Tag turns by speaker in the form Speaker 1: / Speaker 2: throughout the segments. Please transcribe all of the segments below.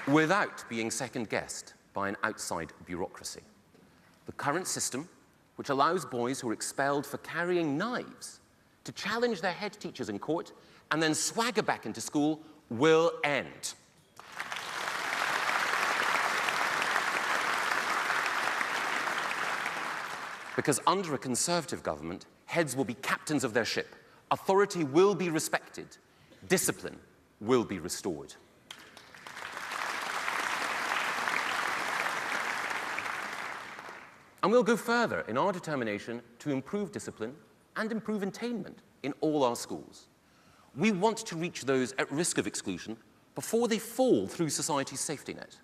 Speaker 1: without being second-guessed by an outside bureaucracy. The current system, which allows boys who are expelled for carrying knives to challenge their head teachers in court and then swagger back into school, will end. Because under a Conservative government, heads will be captains of their ship, authority will be respected, discipline will be restored. And we'll go further in our determination to improve discipline and improve attainment in all our schools. We want to reach those at risk of exclusion before they fall through society's safety net.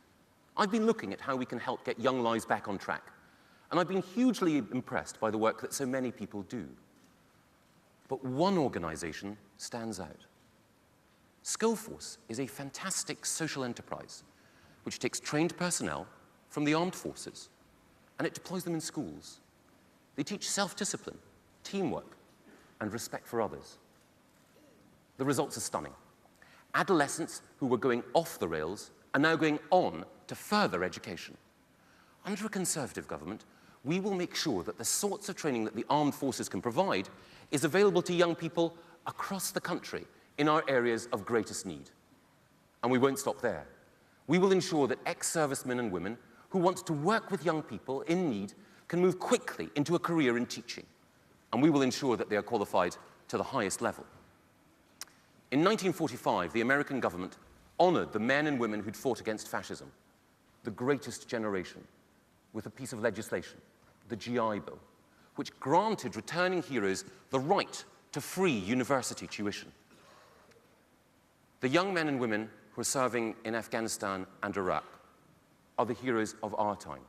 Speaker 1: I've been looking at how we can help get young lives back on track, and I've been hugely impressed by the work that so many people do. But one organization stands out. Skillforce is a fantastic social enterprise which takes trained personnel from the armed forces and it deploys them in schools. They teach self-discipline, teamwork, and respect for others. The results are stunning. Adolescents who were going off the rails are now going on to further education. Under a Conservative government, we will make sure that the sorts of training that the armed forces can provide is available to young people across the country in our areas of greatest need. And we won't stop there. We will ensure that ex-servicemen and women who want to work with young people in need can move quickly into a career in teaching. And we will ensure that they are qualified to the highest level. In 1945, the American government honored the men and women who'd fought against fascism, the greatest generation, with a piece of legislation, the GI Bill, which granted returning heroes the right to free university tuition. The young men and women who are serving in Afghanistan and Iraq are the heroes of our time.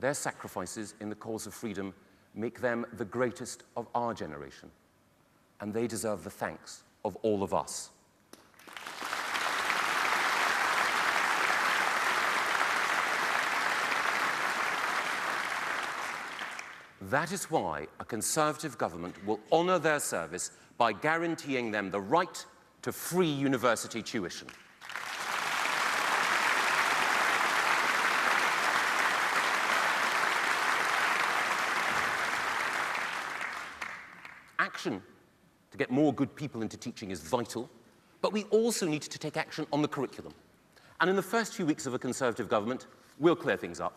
Speaker 1: Their sacrifices in the cause of freedom make them the greatest of our generation, and they deserve the thanks of all of us. That is why a Conservative government will honor their service by guaranteeing them the right to free university tuition. Action to get more good people into teaching is vital, but we also need to take action on the curriculum. And in the first few weeks of a Conservative government, we'll clear things up.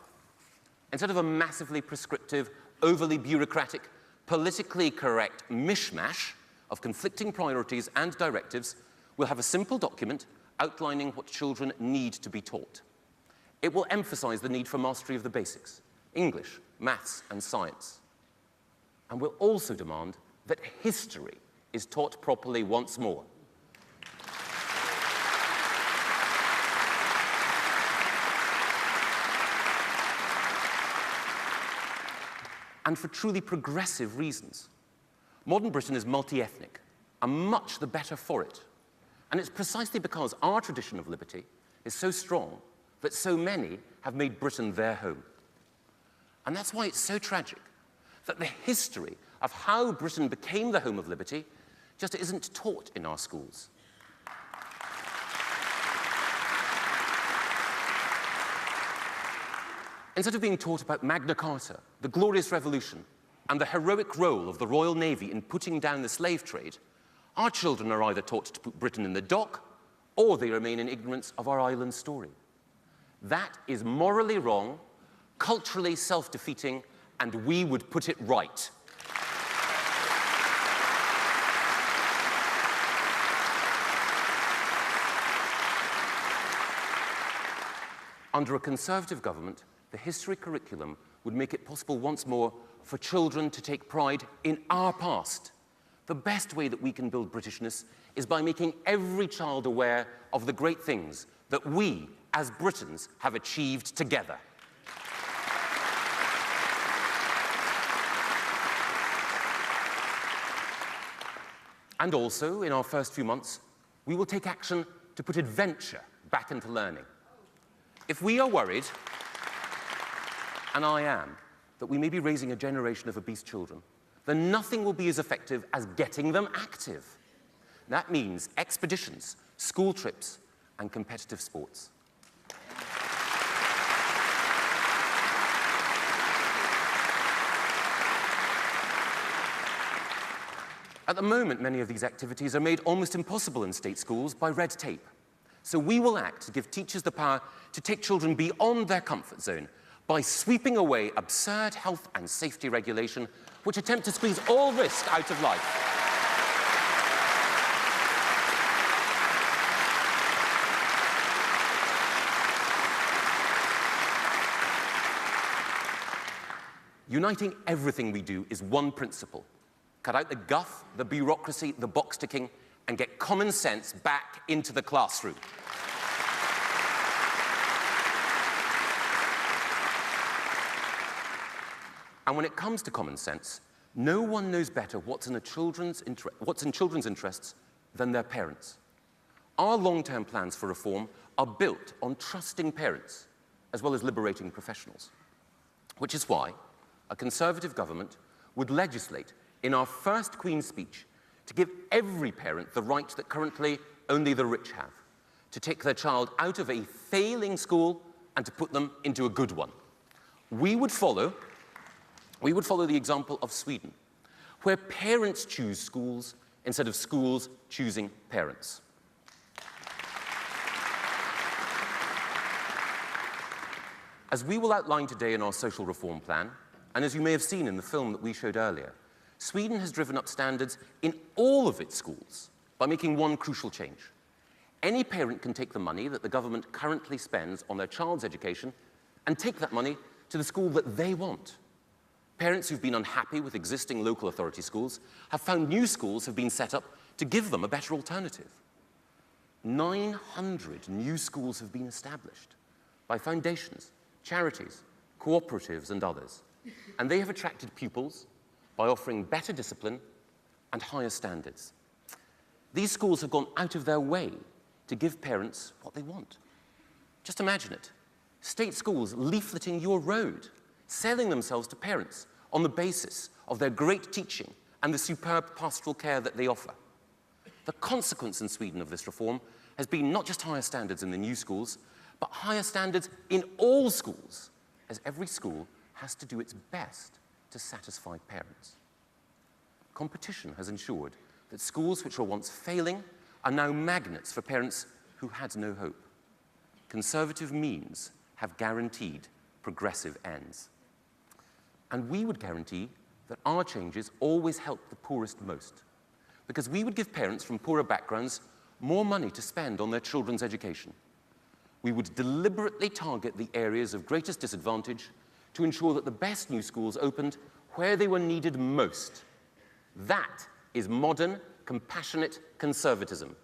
Speaker 1: Instead of a massively prescriptive, overly bureaucratic, politically correct mishmash of conflicting priorities and directives, we'll have a simple document outlining what children need to be taught. It will emphasize the need for mastery of the basics, English, maths, and science. And we'll also demand that history is taught properly once more. And for truly progressive reasons. Modern Britain is multi-ethnic, and much the better for it. And it's precisely because our tradition of liberty is so strong that so many have made Britain their home. And that's why it's so tragic that the history of how Britain became the home of liberty just isn't taught in our schools. Instead of being taught about Magna Carta, the Glorious Revolution, and the heroic role of the Royal Navy in putting down the slave trade, our children are either taught to put Britain in the dock, or they remain in ignorance of our island story. That is morally wrong, culturally self-defeating, and we would put it right. Under a Conservative government, the history curriculum would make it possible once more for children to take pride in our past. The best way that we can build Britishness is by making every child aware of the great things that we, as Britons, have achieved together. And also, in our first few months, we will take action to put adventure back into learning. If we are worried, and I am, that we may be raising a generation of obese children, then nothing will be as effective as getting them active. That means expeditions, school trips, and competitive sports. At the moment, many of these activities are made almost impossible in state schools by red tape. So we will act to give teachers the power to take children beyond their comfort zone by sweeping away absurd health and safety regulation which attempt to squeeze all risk out of life. Uniting everything we do is one principle. Cut out the guff, the bureaucracy, the box ticking, and get common sense back into the classroom. And when it comes to common sense, no one knows better what's in children's interests than their parents. Our long-term plans for reform are built on trusting parents, as well as liberating professionals. Which is why a Conservative government would legislate in our first Queen's speech to give every parent the right that currently only the rich have, to take their child out of a failing school and to put them into a good one. We would follow the example of Sweden, where parents choose schools instead of schools choosing parents. As we will outline today in our social reform plan, and as you may have seen in the film that we showed earlier, Sweden has driven up standards in all of its schools by making one crucial change. Any parent can take the money that the government currently spends on their child's education and take that money to the school that they want. Parents who've been unhappy with existing local authority schools have found new schools have been set up to give them a better alternative. 900 new schools have been established by foundations, charities, cooperatives, and others. And they have attracted pupils by offering better discipline and higher standards. These schools have gone out of their way to give parents what they want. Just imagine it. State schools leafleting your road, selling themselves to parents on the basis of their great teaching and the superb pastoral care that they offer. The consequence in Sweden of this reform has been not just higher standards in the new schools, but higher standards in all schools, as every school has to do its best to satisfy parents. Competition has ensured that schools which were once failing are now magnets for parents who had no hope. Conservative means have guaranteed progressive ends. And we would guarantee that our changes always help the poorest most, because we would give parents from poorer backgrounds more money to spend on their children's education. We would deliberately target the areas of greatest disadvantage to ensure that the best new schools opened where they were needed most. That is modern, compassionate conservatism.